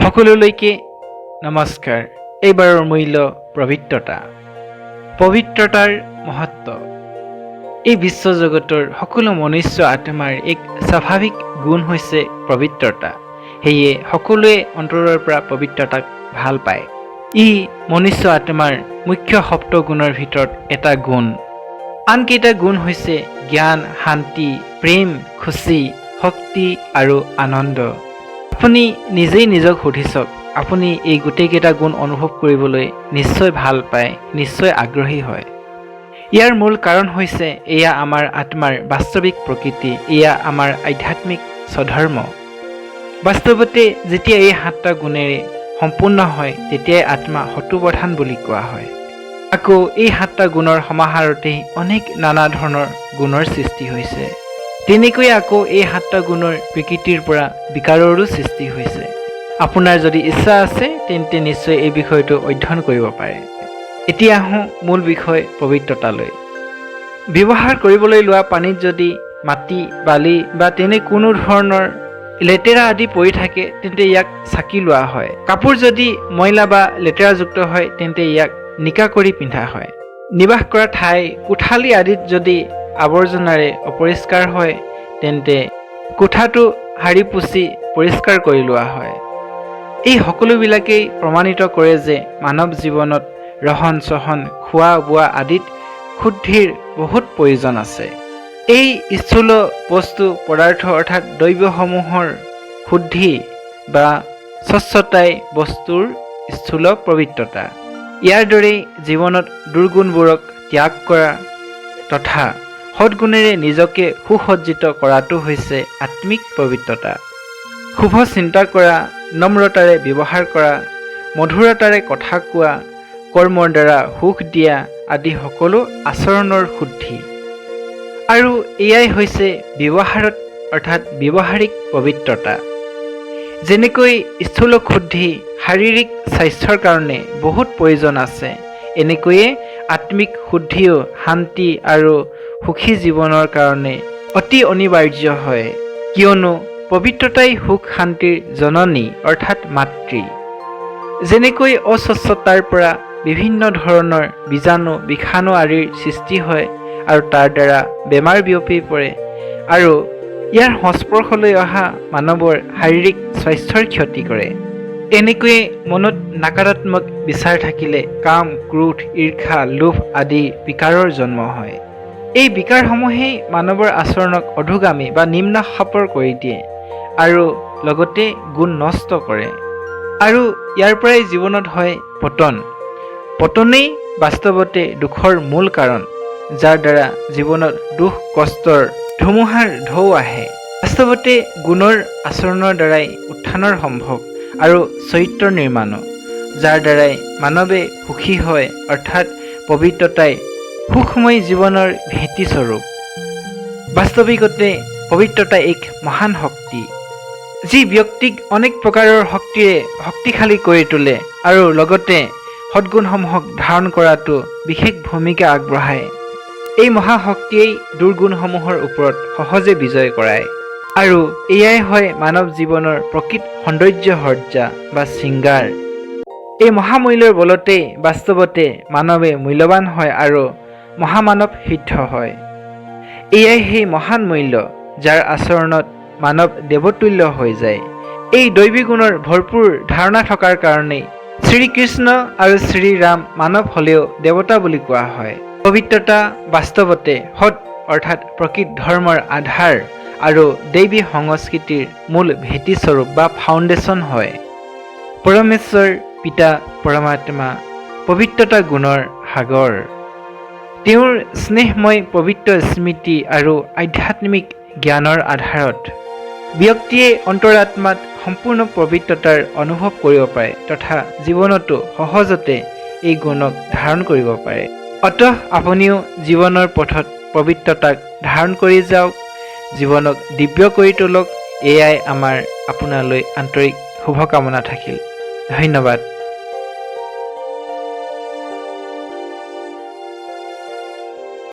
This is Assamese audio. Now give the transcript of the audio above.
সকলোলৈকে নমস্কাৰ। এইবাৰৰ মূল্য পবিত্ৰতা। পবিত্ৰতাৰ মহত্ব। এই বিশ্বজগতৰ সকলো মনুষ্য আত্মাৰ এক স্বাভাৱিক গুণ হৈছে পবিত্ৰতা। সেয়ে সকলোৱে অন্তৰৰ পৰা পবিত্ৰতাক ভাল পায়। ই মনুষ্য আত্মাৰ মুখ্য সপ্তগুণৰ ভিতৰত এটা গুণ। আনকেইটা গুণ হৈছে জ্ঞান, শান্তি, প্ৰেম, খুচি, শক্তি আৰু আনন্দ। আপুনি নিজেই নিজক সুধি চাওক, আপুনি এই গোটেইকেইটা গুণ অনুভৱ কৰিবলৈ নিশ্চয় ভাল পায়, নিশ্চয় আগ্ৰহী হয়। ইয়াৰ মূল কাৰণ হৈছে এয়া আমাৰ আত্মাৰ বাস্তৱিক প্ৰকৃতি, এয়া আমাৰ আধ্যাত্মিক স্বধৰ্ম। বাস্তৱতে যেতিয়া এই 7টা গুণেৰে সম্পূৰ্ণ হয় তেতিয়াই আত্মা শত্ৰুপ্ৰধান বুলি কোৱা হয়। আকৌ এই 7টা গুণৰ সমাহাৰতেই অনেক নানা ধৰণৰ গুণৰ সৃষ্টি হৈছে। তেনেকৈ আকৌ এই 7টা গুণৰ প্ৰকৃতিৰ পৰা বিকাৰৰো সৃষ্টি হৈছে। আপোনাৰ যদি ইচ্ছা আছে তেন্তে নিশ্চয় এই বিষয়টো অধ্যয়ন কৰিব পাৰে। এতিয়া আহোঁ মূল বিষয় পবিত্ৰতালৈ। ব্যৱহাৰ কৰিবলৈ লোৱা পানীত যদি মাটি, বালি বা তেনে কোনো ধৰণৰ লেতেৰা আদি পৰি থাকে তেন্তে ইয়াক চাকি লোৱা হয়। কাপোৰ যদি ময়লা বা লেতেৰাযুক্ত হয় তেন্তে ইয়াক নিকা কৰি পিন্ধা হয়। নিবাস কৰা ঠাই, কোঠালি আদিত যদি আৱৰ্জনাৰে অপৰিষ্কাৰ হয় তেন্তে কোঠাটো সাৰি পুচি পৰিষ্কাৰ কৰি লোৱা হয়। এই সকলোবিলাকেই প্ৰমাণিত কৰে যে মানৱ জীৱনত ৰহন চহন, খোৱা বোৱা আদিত শুদ্ধিৰ বহুত প্ৰয়োজন আছে। এই স্থূল বস্তু পদাৰ্থ অৰ্থাৎ দ্ৰব্যসমূহৰ শুদ্ধি বা স্বচ্ছতাই বস্তুৰ স্থূল পবিত্ৰতা। ইয়াৰ দৰেই জীৱনত দুৰ্গুণবোৰক ত্যাগ কৰা তথা সৎগুণেৰে নিজকে সুসজ্জিত কৰাটো হৈছে আত্মিক পবিত্ৰতা। শুভ চিন্তা কৰা, নম্ৰতাৰে ব্যৱহাৰ কৰা, মধুৰতাৰে কথা কোৱা, কৰ্মৰ দ্বাৰা সুখ দিয়া আদি সকলো আচৰণৰ শুদ্ধি। আৰু এয়াই হৈছে ব্যৱহাৰত অৰ্থাৎ ব্যৱহাৰিক পবিত্ৰতা। যেনেকৈ স্থূল শুদ্ধি শাৰীৰিক স্বাস্থ্যৰ কাৰণে বহুত প্ৰয়োজন আছে, এনেকৈয়ে আত্মিক শুদ্ধিও শান্তি আৰু সুখী জীৱনৰ কাৰণে অতি অনিবাৰ্য হয়। কিয়নো পবিত্ৰতাই সুখ শান্তিৰ জননী অৰ্থাৎ মাতৃ। যেনেকৈ অস্বচ্ছতাৰ পৰা বিভিন্ন ধৰণৰ বীজাণু, বিষাণু আদিৰ সৃষ্টি হয় আৰু তাৰ দ্বাৰা বেমাৰ বিয়পি পৰে আৰু ইয়াৰ সংস্পৰ্শলৈ অহা মানৱৰ শাৰীৰিক স্বাস্থ্যৰ ক্ষতি কৰে। এনেকৈয়ে মনত নাকাৰাত্মক বিচাৰ থাকিলে কাম, ক্ৰোধ, ঈৰ্ষা, লোভ আদি বিকাৰৰ জন্ম হয়। এই বিকাৰসমূহেই মানৱৰ আচৰণক অধোগামী বা নিম্ন খাপৰ কৰি দিয়ে আৰু লগতে গুণ নষ্ট কৰে। আৰু ইয়াৰ পৰাই জীৱনত হয় পতন। পতনেই বাস্তৱতে দুখৰ মূল কাৰণ, যাৰ দ্বাৰা জীৱনত দুখ কষ্টৰ ধুমুহাৰ ঢৌ আহে। বাস্তৱতে গুণৰ আচৰণৰ দ্বাৰাই উত্থানৰ সম্ভৱ আৰু চৰিত্ৰ নিৰ্মাণো, যাৰ দ্বাৰাই মানৱে সুখী হয় অৰ্থাৎ পবিত্ৰতাই সুখময় জীৱনৰ ভেটিস্বৰূপ। বাস্তৱিকতে পবিত্ৰতা এক মহান শক্তি, যি ব্যক্তিক অনেক প্ৰকাৰৰ শক্তিৰে শক্তিশালী কৰি তোলে আৰু লগতে সদ্গুণসমূহক ধাৰণ কৰাটো বিশেষ ভূমিকা আগবঢ়ায়। এই মহাশক্তিয়েই দুৰ্গুণসমূহৰ ওপৰত সহজে বিজয় কৰায়। আৰু এয়াই হয় মানৱ জীৱনৰ প্ৰকৃত সৌন্দৰ্য সজ্জা বা শৃংগাৰ। এই মহামূল্যৰ বলতেই বাস্তৱতে মানৱে মূল্যৱান হয় আৰু মহামানৱ সিদ্ধ হয়। এয়াই সেই মহান মূল্য যাৰ আচৰণত মানৱ দেৱতুল্য হৈ যায়। এই দৈবী গুণৰ ভৰপূৰ ধাৰণা থকাৰ কাৰণেই শ্ৰীকৃষ্ণ আৰু শ্ৰীৰাম মানৱ হলেও দেৱতা বুলি কোৱা হয়। পবিত্ৰতা বাস্তৱতে সৎ অৰ্থাৎ প্ৰকৃত ধৰ্মৰ আধাৰ আৰু দৈবী সংস্কৃতিৰ মূল ভেটিস্বৰূপ বা ফাউণ্ডেশ্যন হয়। পৰমেশ্বৰ পিতা পৰমাত্মা পবিত্ৰতা গুণৰ সাগৰ। তেওঁৰ স্নেহময় পবিত্ৰ স্মৃতি আৰু আধ্যাত্মিক জ্ঞানৰ আধাৰত ব্যক্তিয়ে অন্তৰাত্মাত সম্পূৰ্ণ পবিত্ৰতাৰ অনুভৱ কৰিব পাৰে তথা জীৱনতো সহজতে এই গুণক ধাৰণ কৰিব পাৰে। অতঃ আপুনিও জীৱনৰ পথত পবিত্ৰতাক ধাৰণ কৰি যাওক, জীৱনক দিব্য কৰি তোলক। এয়াই আমাৰ আপোনালৈ আন্তৰিক শুভকামনা থাকিল। ধন্যবাদ।